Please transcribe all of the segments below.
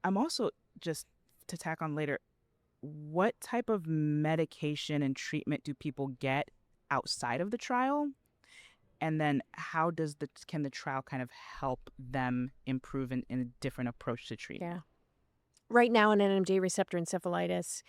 I'm also, just to tack on later, what type of medication and treatment do people get outside of the trial? And then can the trial kind of help them improve in a different approach to treatment? Yeah. Right now in NMDA receptor encephalitis,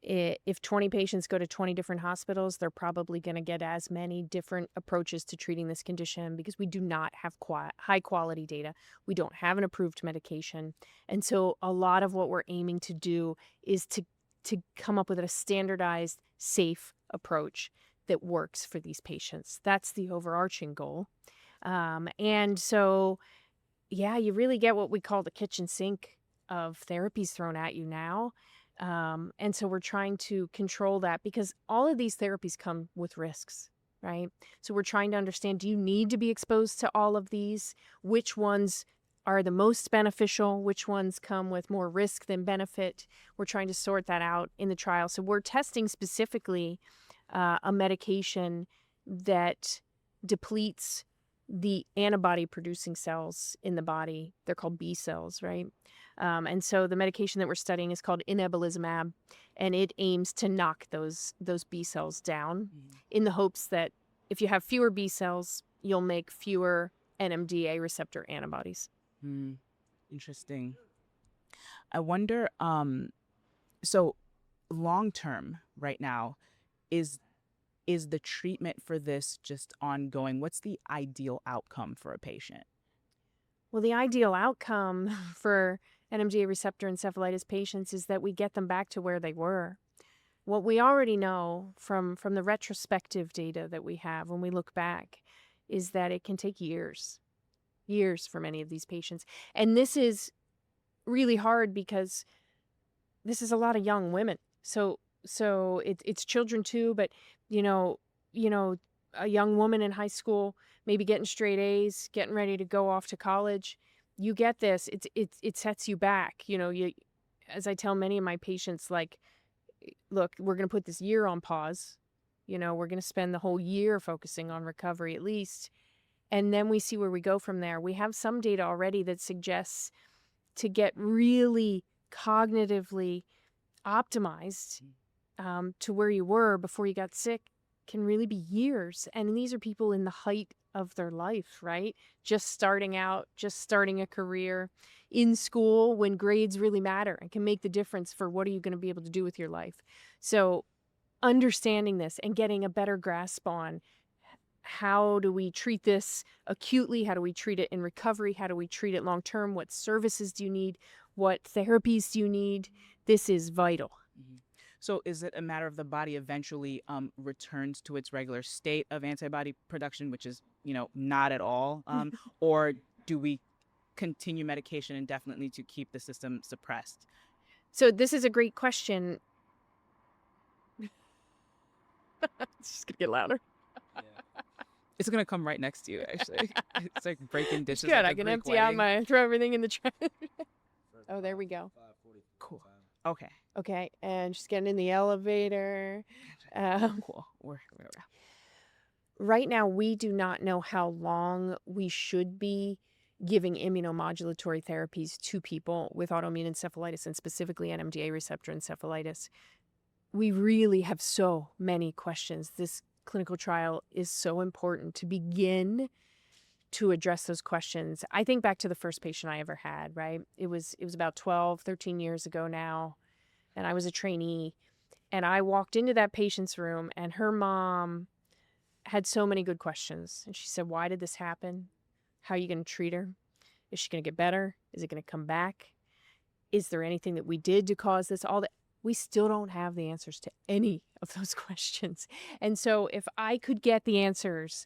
if 20 patients go to 20 different hospitals, they're probably going to get as many different approaches to treating this condition because we do not have high quality data. We don't have an approved medication. And so a lot of what we're aiming to do is to come up with a standardized, safe approach that works for these patients. That's the overarching goal. And so, yeah, you really get what we call the kitchen sink of therapies thrown at you now. And so we're trying to control that because all of these therapies come with risks, right? So we're trying to understand, do you need to be exposed to all of these? Which ones are the most beneficial? Which ones come with more risk than benefit? We're trying to sort that out in the trial. So we're testing specifically a medication that depletes the antibody producing cells in the body. They're called B cells, right? And so the medication that we're studying is called inebilizumab, and it aims to knock those B cells down in the hopes that if you have fewer B cells, you'll make fewer NMDA receptor antibodies. Interesting. I wonder, so long term right now, is the treatment for this just ongoing? What's the ideal outcome for a patient? Well, the ideal outcome for NMDA receptor encephalitis patients is that we get them back to where they were. What we already know from the retrospective data that we have when we look back is that it can take years for many of these patients. And this is really hard because this is a lot of young women. So it's children too, but you know, a young woman in high school, maybe getting straight A's, getting ready to go off to college. You get this, it sets you back. As I tell many of my patients, like, look, we're going to put this year on pause. We're going to spend the whole year focusing on recovery at least. And then we see where we go from there. We have some data already that suggests to get really cognitively optimized to where you were before you got sick can really be years. And these are people in the height of their life, right? Just starting out, just starting a career in school when grades really matter and can make the difference for what are you going to be able to do with your life. So understanding this and getting a better grasp on how do we treat this acutely? How do we treat it in recovery? How do we treat it long term? What services do you need? What therapies do you need? This is vital. So is it a matter of the body eventually returns to its regular state of antibody production, which is, not at all? Or do we continue medication indefinitely to keep the system suppressed? So this is a great question. It's just going to get louder. Yeah. It's going to come right next to you, actually. It's like breaking dishes. Good. I can empty out throw everything in the trash. Oh, there we go. Cool. Okay. Okay. And just getting in the elevator. Cool. Right now, we do not know how long we should be giving immunomodulatory therapies to people with autoimmune encephalitis and specifically NMDA receptor encephalitis. We really have so many questions. This clinical trial is so important to begin to address those questions. I think back to the first patient I ever had, right? It was about 12, 13 years ago now, and I was a trainee, and I walked into that patient's room, and her mom had so many good questions. And she said, why did this happen? How are you going to treat her? Is she going to get better? Is it going to come back? Is there anything that we did to cause this? All that. We still don't have the answers to any of those questions. And so if I could get the answers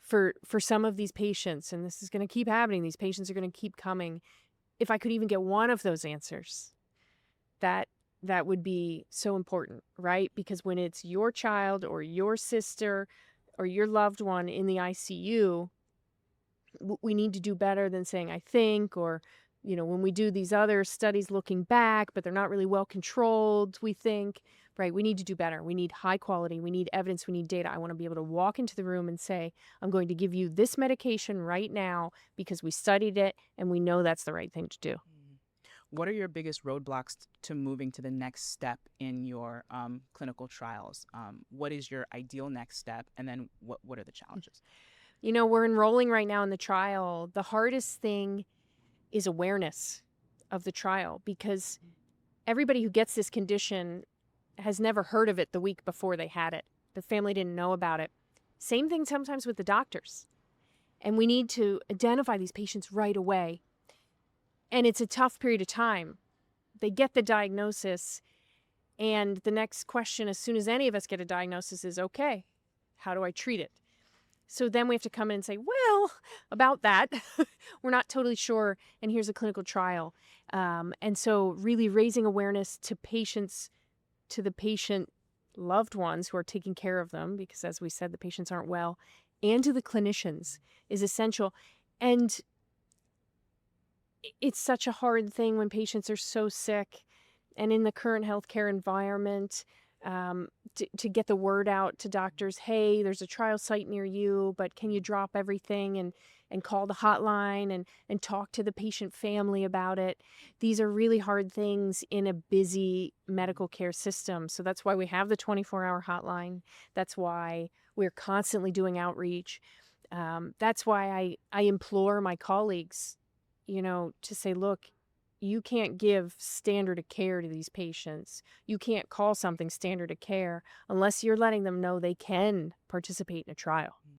for some of these patients, and this is going to keep happening, these patients are going to keep coming, if I could even get one of those answers, that would be so important, right? Because when it's your child or your sister or your loved one in the ICU, we need to do better than saying, I think, or when we do these other studies looking back, but they're not really well controlled, we think, right? We need to do better. We need high quality. We need evidence. We need data. I want to be able to walk into the room and say, I'm going to give you this medication right now because we studied it and we know that's the right thing to do. what are your biggest roadblocks to moving to the next step in your clinical trials? What is your ideal next step? And then what are the challenges? We're enrolling right now in the trial. The hardest thing is awareness of the trial, because everybody who gets this condition has never heard of it the week before they had it. The family didn't know about it. Same thing sometimes with the doctors. And we need to identify these patients right away. And it's a tough period of time. They get the diagnosis, and the next question, as soon as any of us get a diagnosis, is, okay, how do I treat it? So then we have to come in and say, well, about that, we're not totally sure, and here's a clinical trial. And so really raising awareness to patients, to the patient loved ones who are taking care of them, because as we said, the patients aren't well, and to the clinicians is essential. And it's such a hard thing when patients are so sick, and in the current healthcare environment, to get the word out to doctors, hey, there's a trial site near you, but can you drop everything and call the hotline and talk to the patient family about it? These are really hard things in a busy medical care system. So that's why we have the 24-hour hotline. That's why we're constantly doing outreach. That's why I implore my colleagues, to say, look, you can't give standard of care to these patients. You can't call something standard of care unless you're letting them know they can participate in a trial.